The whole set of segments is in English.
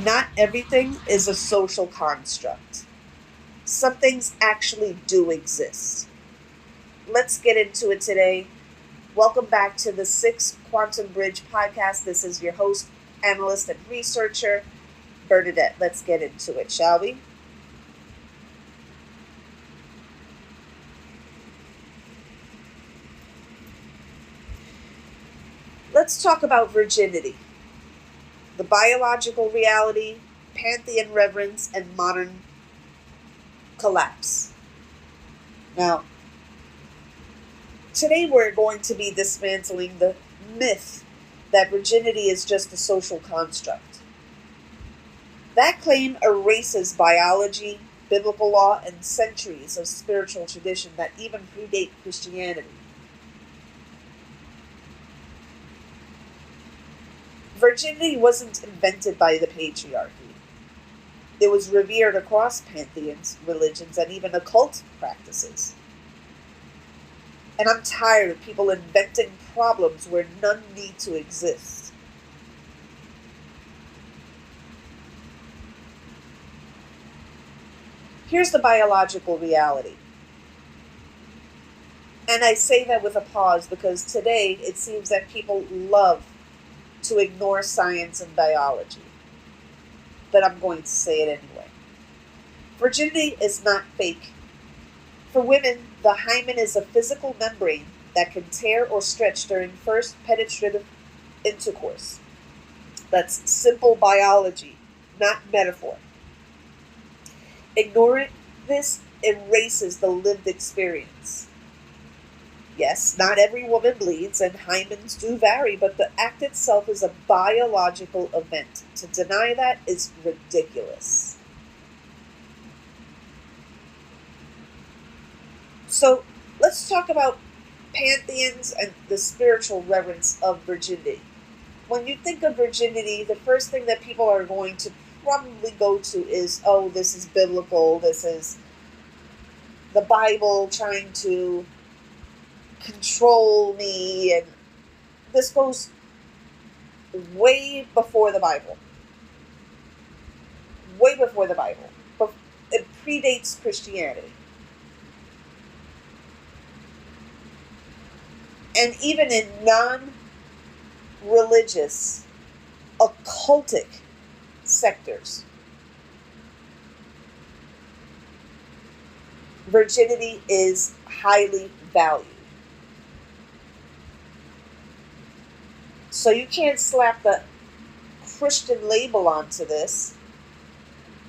Not everything is a social construct. Some things actually do exist. Let's get into it today. Welcome back to the Six Quantum Bridge podcast. This is your host, analyst, and researcher, Bernadette. Let's get into it, shall we? Let's talk about virginity, the biological reality, pantheon reverence, and modern collapse. Now, today we're going to be dismantling the myth that virginity is just a social construct. That claim erases biology, biblical law, and centuries of spiritual tradition that even predate Christianity. Virginity wasn't invented by the patriarchy. It was revered across pantheons, religions, and even occult practices. And I'm tired of people inventing problems where none need to exist. Here's the biological reality. And I say that with a pause because today it seems that people love to ignore science and biology. But I'm going to say it anyway. Virginity is not fake. For women, the hymen is a physical membrane that can tear or stretch during first penetrative intercourse. That's simple biology, not metaphor. Ignoring this erases the lived experience. Yes, not every woman bleeds, and hymens do vary, but the act itself is a biological event. To deny that is ridiculous. So, let's talk about pantheons and the spiritual reverence of virginity. When you think of virginity, the first thing that people are going to probably go to is, oh, this is biblical, this is the Bible trying to control me, and this goes way before the Bible. Way before the Bible. It predates Christianity. And even in non-religious, occultic sectors, virginity is highly valued. So you can't slap the Christian label onto this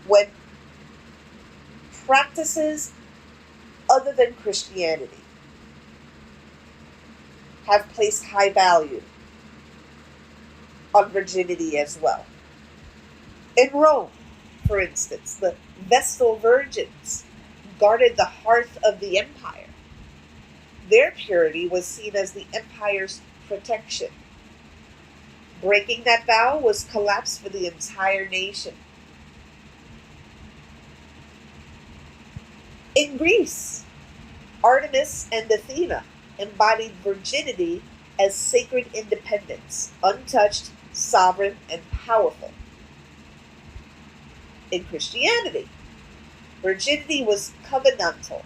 when practices other than Christianity have placed high value on virginity as well. In Rome, for instance, the Vestal Virgins guarded the hearth of the empire. Their purity was seen as the empire's protection. Breaking that vow was collapse for the entire nation. In Greece, Artemis and Athena embodied virginity as sacred independence, untouched, sovereign, and powerful. In Christianity, virginity was covenantal,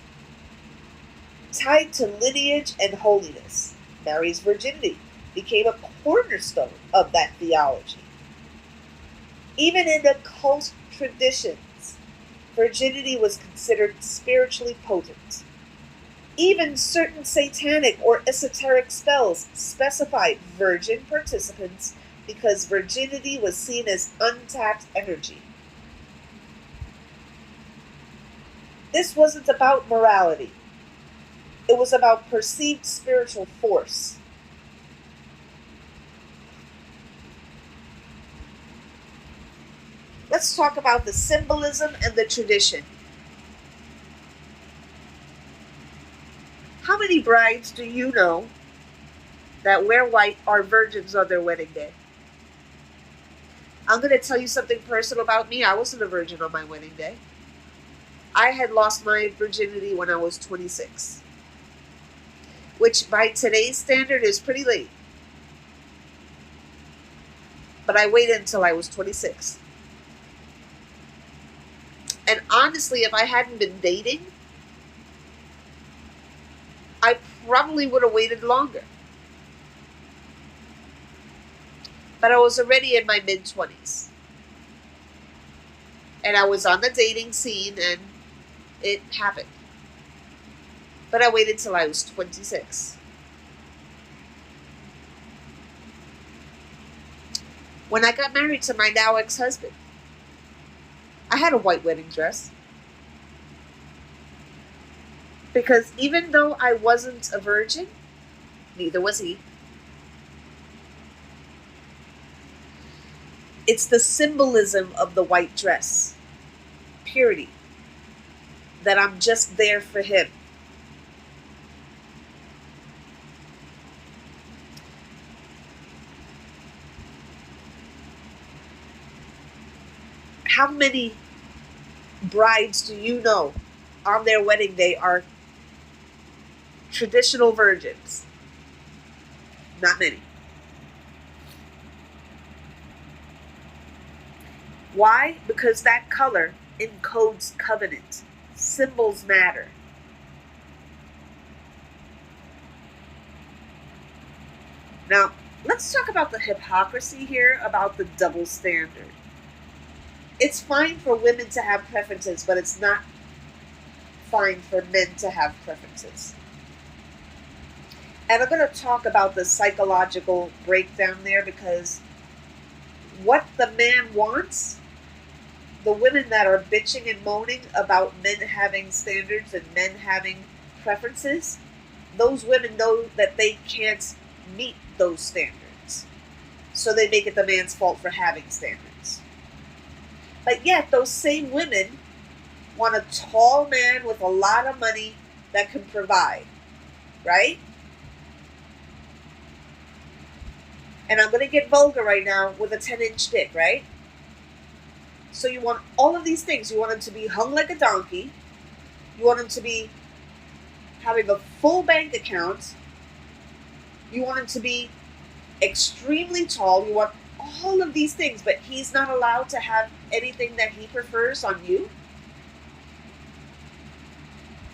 tied to lineage and holiness. Mary's virginity became a cornerstone of that theology. Even in occult traditions, virginity was considered spiritually potent. Even certain satanic or esoteric spells specified virgin participants because virginity was seen as untapped energy. This wasn't about morality. It was about perceived spiritual force. Let's talk about the symbolism and the tradition. How many brides do you know that wear white are virgins on their wedding day? I'm going to tell you something personal about me. I wasn't a virgin on my wedding day. I had lost my virginity when I was 26, which by today's standard is pretty late. But I waited until I was 26. And honestly, if I hadn't been dating, I probably would have waited longer. But I was already in my mid-20s. And I was on the dating scene, and it happened. But I waited till I was 26. When I got married to my now ex-husband, I had a white wedding dress. Because even though I wasn't a virgin, neither was he. It's the symbolism of the white dress, purity, that I'm just there for him. How many brides do you know on their wedding day are traditional virgins? Not many. Why? Because that color encodes covenant. Symbols matter. Now, let's talk about the hypocrisy here, about the double standard. It's fine for women to have preferences, but it's not fine for men to have preferences. And I'm going to talk about the psychological breakdown there, because what the man wants, the women that are bitching and moaning about men having standards and men having preferences, those women know that they can't meet those standards. So they make it the man's fault for having standards. But yet, those same women want a tall man with a lot of money that can provide, right? And I'm going to get vulgar right now, with a 10-inch dick, right? So you want all of these things. You want him to be hung like a donkey. You want him to be having a full bank account. You want him to be extremely tall. You want all of these things, but he's not allowed to have anything that he prefers on you.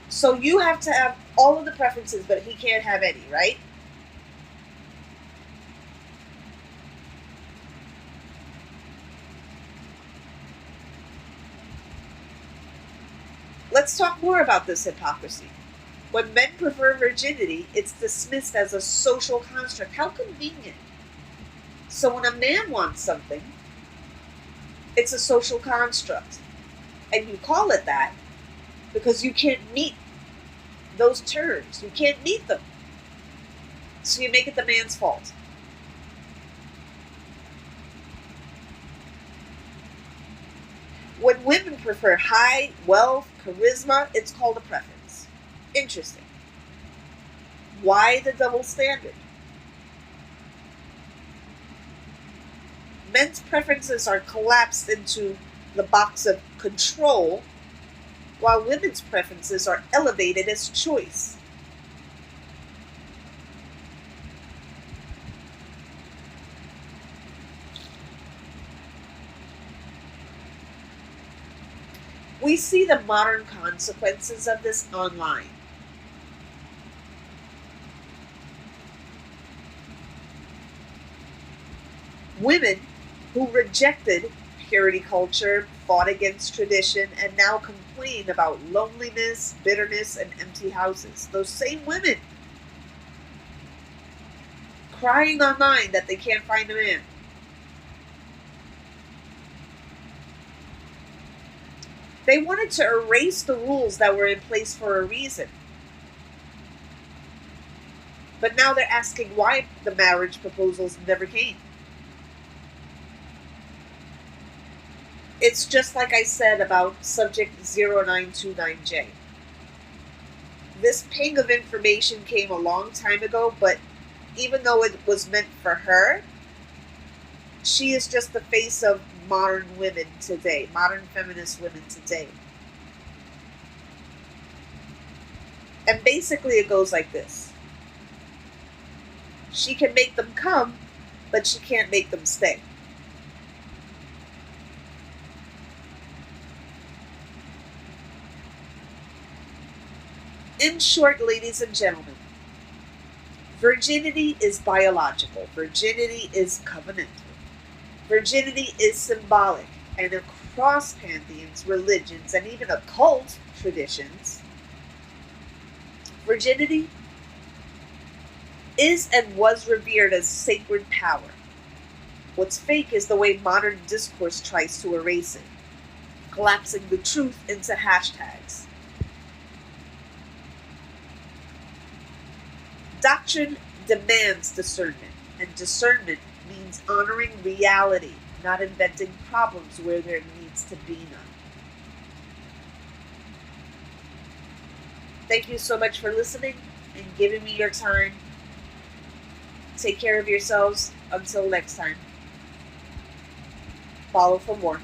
So you have to have all of the preferences, but he can't have any, right? Let's talk more about this hypocrisy. When men prefer virginity, it's dismissed as a social construct. How convenient. So when a man wants something, it's a social construct. And you call it that because you can't meet those terms. You can't meet them. So you make it the man's fault. When women prefer high wealth, charisma, it's called a preference. Interesting. Why the double standard? Men's preferences are collapsed into the box of control, while women's preferences are elevated as choice. We see the modern consequences of this online. Women who rejected purity culture, fought against tradition, and now complain about loneliness, bitterness, and empty houses. Those same women crying online that they can't find a man. They wanted to erase the rules that were in place for a reason. But now they're asking why the marriage proposals never came. It's just like I said about subject 0929J. This ping of information came a long time ago, but even though it was meant for her, she is just the face of modern women today, modern feminist women today. And basically it goes like this. She can make them come, but she can't make them stay. In short, ladies and gentlemen, virginity is biological. Virginity is covenantal. Virginity is symbolic. And across pantheons, religions, and even occult traditions, virginity is and was revered as sacred power. What's fake is the way modern discourse tries to erase it, collapsing the truth into hashtags. Doctrine demands discernment, and discernment means honoring reality, not inventing problems where there needs to be none. Thank you so much for listening and giving me your time. Take care of yourselves. Until next time. Follow for more.